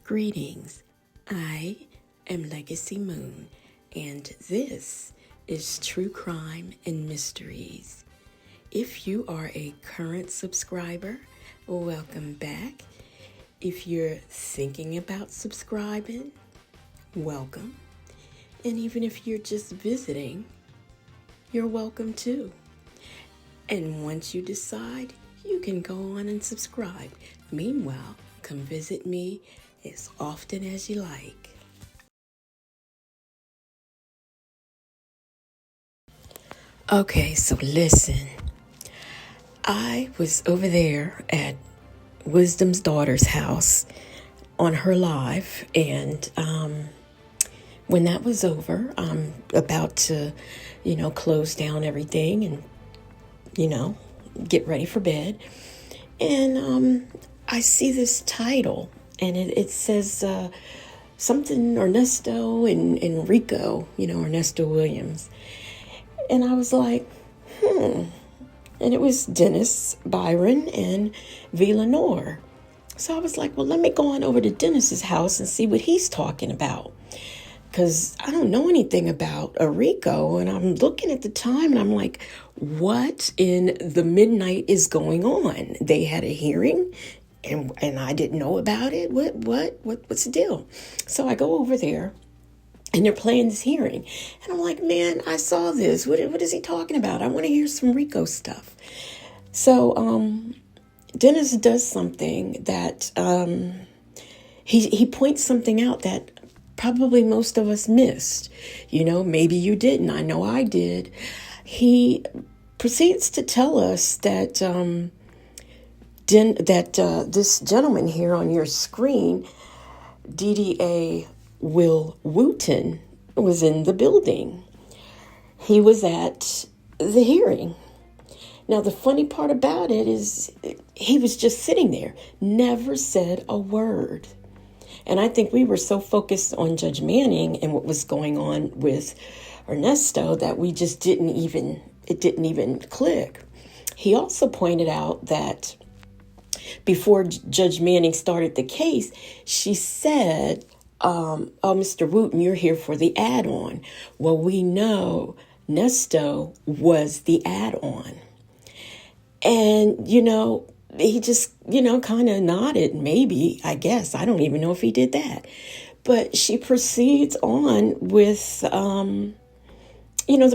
Greetings. I am Legacy Moon, and this is True Crime and Mysteries. If you are a current subscriber, welcome back. If you're thinking about subscribing, welcome. And even if you're just visiting, you're welcome too. And once you decide, you can go on and subscribe. Meanwhile, come visit me as often as you like. Okay, so listen. I was over there at Wisdom's daughter's house on her live, and when that was over, I'm about to, close down everything and, get ready for bed. And I see this title, and it says something Ernesto and Rico, Ernesto Williams. And I was like, And it was Dennis, Byron, and Villanor. So I was like, well, let me go on over to Dennis's house and see what he's talking about. Because I don't know anything about a Rico. And I'm looking at the time and I'm like, what in the midnight is going on? They had a hearing and I didn't know about it. What's the deal? So I go over there and they're playing this hearing. And I'm like, man, I saw this. What is he talking about? I want to hear some Rico stuff. So Dennis does something that he points something out that probably most of us missed. Maybe you didn't. I know I did. He proceeds to tell us that this gentleman here on your screen, DDA WOOTEN, was in the building. He was at the hearing. Now, the funny part about it is he was just sitting there, never said a word. And I think we were so focused on Judge Manning and what was going on with Ernesto that we just it didn't even click. He also pointed out that before Judge Manning started the case, she said, oh, Mr. Wooten, you're here for the add-on. Well, we know Nesto was the add-on. And, he just, kind of nodded, maybe, I guess. I don't even know if he did that. But she proceeds on with, the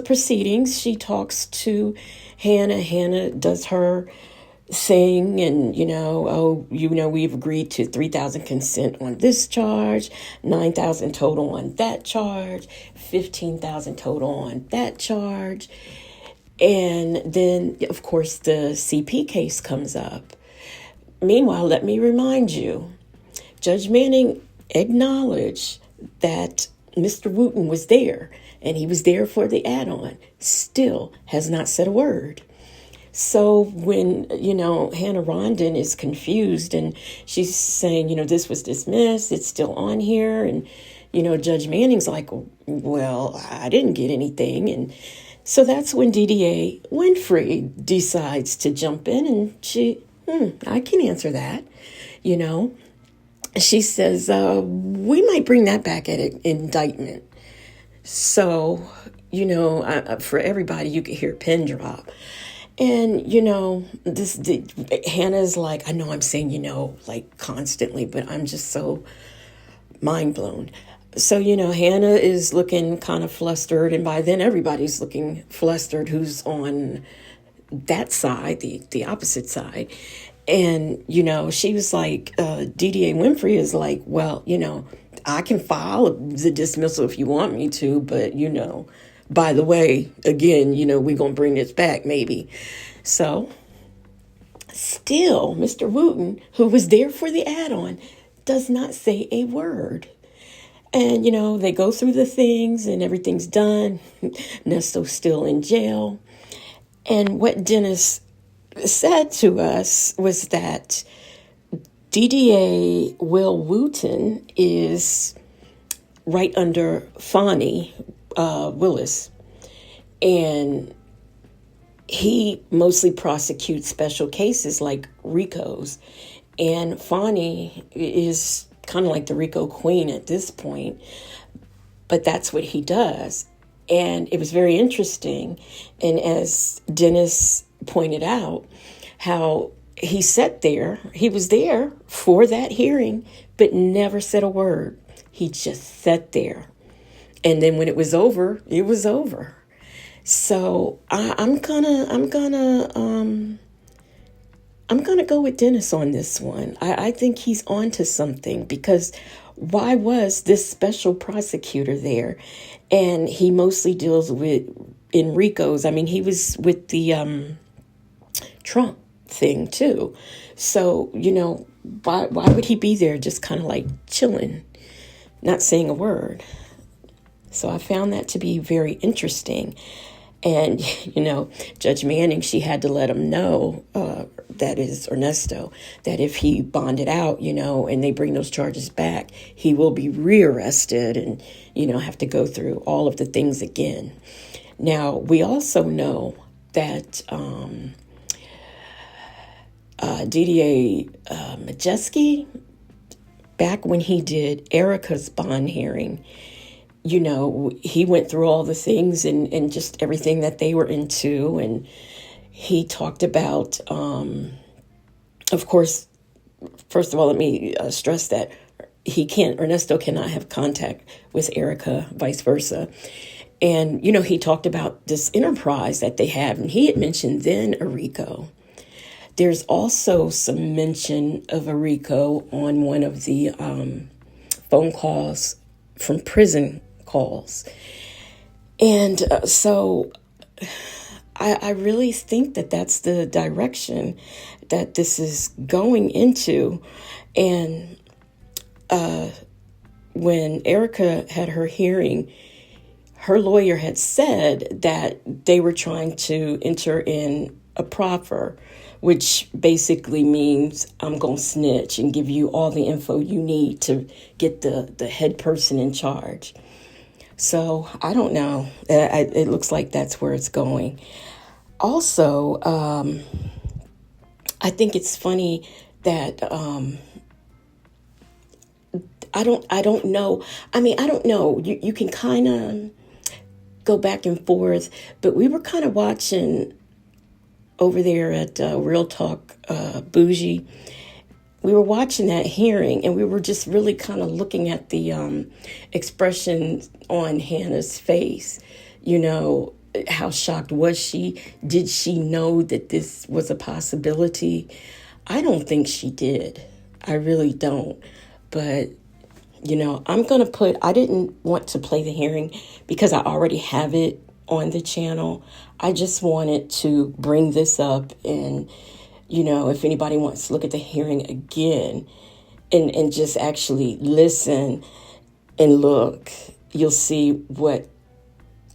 proceedings. She talks to Hannah. Hannah does her thing and, we've agreed to $3,000 consent on this charge, $9,000 total on that charge, $15,000 total on that charge. And then, of course, the CP case comes up. Meanwhile, let me remind you, Judge Manning acknowledged that Mr. Wooten was there, and he was there for the add-on, still has not said a word. So when, Hannah Rondon is confused and she's saying, this was dismissed, it's still on here. And, Judge Manning's like, well, I didn't get anything. And so that's when DDA Winfrey decides to jump in, and she, I can answer that. She says, we might bring that back at an indictment. So, for everybody, you could hear a pin drop. And, Hannah's like, I know I'm saying, like constantly, but I'm just so mind blown. So, Hannah is looking kind of flustered. And by then everybody's looking flustered who's on that side, the opposite side. And, she was like, DDA Winfrey is like, well, I can file the dismissal if you want me to, but, by the way, again, we're going to bring this back maybe. So still, Mr. Wooten, who was there for the add-on, does not say a word. And, they go through the things and everything's done. Nesto's still in jail. And what Dennis said to us was that DDA Will Wooten is right under Fonnie Willis. And he mostly prosecutes special cases like Rico's. And Fonnie is kind of like the Rico Queen at this point, but that's what he does. And it was very interesting. And as Dennis pointed out, how he sat there, he was there for that hearing, but never said a word. He just sat there. And then when it was over, it was over. So I'm gonna go with Dennis on this one. I think he's on to something, because why was this special prosecutor there? And he mostly deals with Enrico's. I mean, he was with the Trump thing too. So, why would he be there just kind of like chilling, not saying a word? So I found that to be very interesting. And, Judge Manning, she had to let him know, that is Ernesto, that if he bonded out, and they bring those charges back, he will be rearrested and, have to go through all of the things again. Now, we also know that DDA Majeski, back when he did Erica's bond hearing, he went through all the things and just everything that they were into. And he talked about, of course, first of all, let me stress that Ernesto cannot have contact with Erica, vice versa. And, he talked about this enterprise that they have. And he had mentioned then a Rico. There's also some mention of a Rico on one of the phone calls from prison calls. And so I really think that that's the direction that this is going into. And when Erica had her hearing, her lawyer had said that they were trying to enter in a proffer, which basically means I'm going to snitch and give you all the info you need to get the head person in charge. So I don't know. It looks like that's where it's going. Also, I think it's funny that I don't know. I mean, I don't know. You can kind of go back and forth, but we were kind of watching over there at Real Talk Bougie. We were watching that hearing, and we were just really kind of looking at the expression on Hannah's face. How shocked was she? Did she know that this was a possibility? I don't think she did. I really don't. But, I'm going to I didn't want to play the hearing because I already have it on the channel. I just wanted to bring this up, and if anybody wants to look at the hearing again and just actually listen and look, you'll see what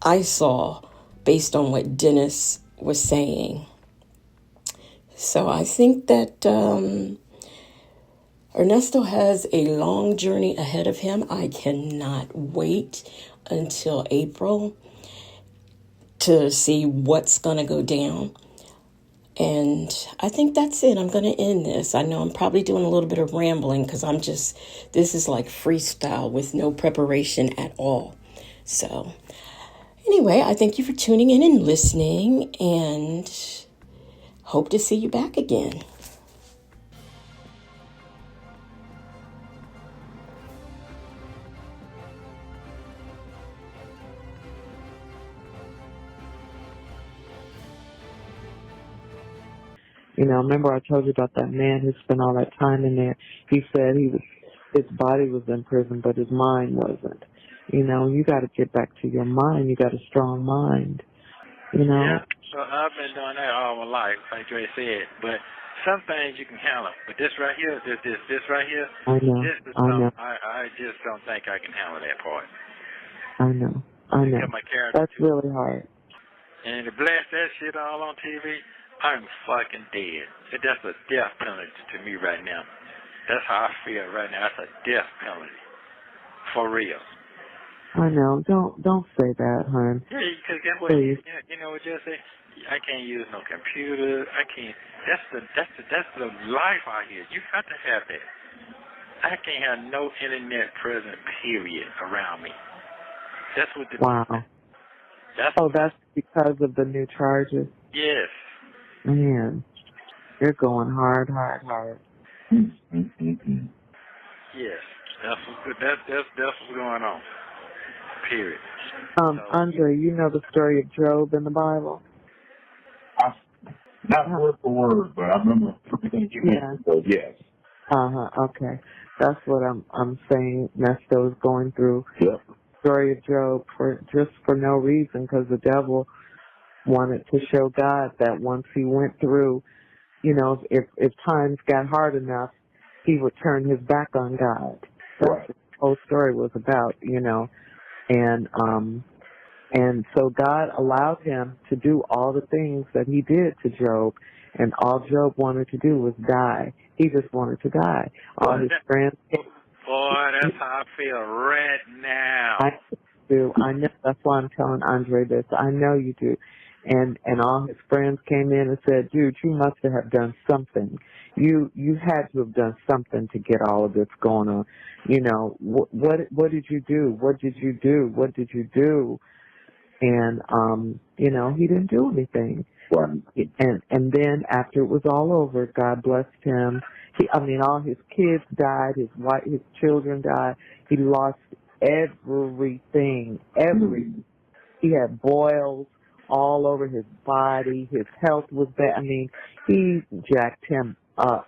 I saw based on what Dennis was saying. So I think that Ernesto has a long journey ahead of him. I cannot wait until April to see what's going to go down. And I think that's it. I'm going to end this. I know I'm probably doing a little bit of rambling because this is like freestyle with no preparation at all. So anyway, I thank you for tuning in and listening, and hope to see you back again. Remember I told you about that man who spent all that time in there. He said his body was in prison, but his mind wasn't. You got to get back to your mind. You got a strong mind. Yeah, so I've been doing that all my life, like Dre said. But some things you can handle. But this right here, this right here, I know. I just don't think I can handle that part. I know. My character That's really hard. And to blast that shit all on TV, I'm fucking dead. That's a death penalty to me right now. That's how I feel right now. That's a death penalty. For real. I know. Don't say that, hon. Yeah, because guess what? Please. You know what you say? I can't use no computer. I can't. That's the life out here. You got to have that. I can't have no internet present, period, around me. That's what the... Wow. That's because of the new charges? Yes. Man, you're going hard. Yes. That's what's going on. Period. Andre, you know the story of Job in the Bible? Not word for word, but I remember everything you mentioned, so yes. Okay. That's what I'm saying Nesto is going through. Yep. Story of Job for no reason, because the devil wanted to show God that once he went through, you know, if times got hard enough, he would turn his back on God. That's right. what the whole story was about, you know. And so God allowed him to do all the things that he did to Job, and all Job wanted to do was die. He just wanted to die. All his friends. Boy, that's how I feel right now. I do. I know. That's why I'm telling Andre this. I know you do. And all his friends came in and said, "Dude, you must have done something. You had to have done something to get all of this going on. You know, what did you do? What did you do? What did you do?" And you know, he didn't do anything. Right. And then after it was all over, God blessed him. All his kids died. His children died. He lost everything. Everything. He had boils all over his body. His health was bad. I mean, he jacked him up.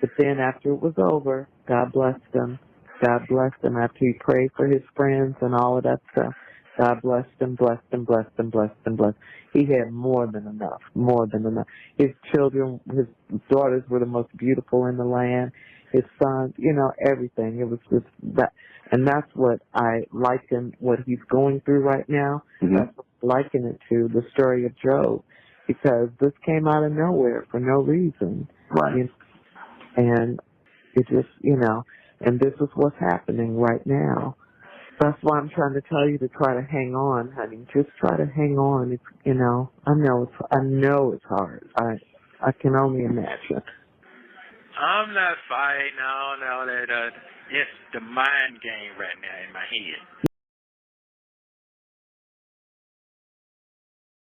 But then after it was over, God blessed him. God blessed him after he prayed for his friends and all of that stuff. God blessed him, blessed him, blessed him, blessed him, blessed. He had more than enough, more than enough. His children, his daughters were the most beautiful in the land. His sons, you know, everything. It was just that. And that's what I liken what he's going through right now. Mm-hmm. That's what I liken it to, the story of Job. Because this came out of nowhere for no reason. Right. You know? And it just, you know, and this is what's happening right now. That's why I'm trying to tell you to try to hang on, honey. Just try to hang on. It's, you know, I know it's hard. I can only imagine. I'm not fighting all that. It's the mind game right now in my head.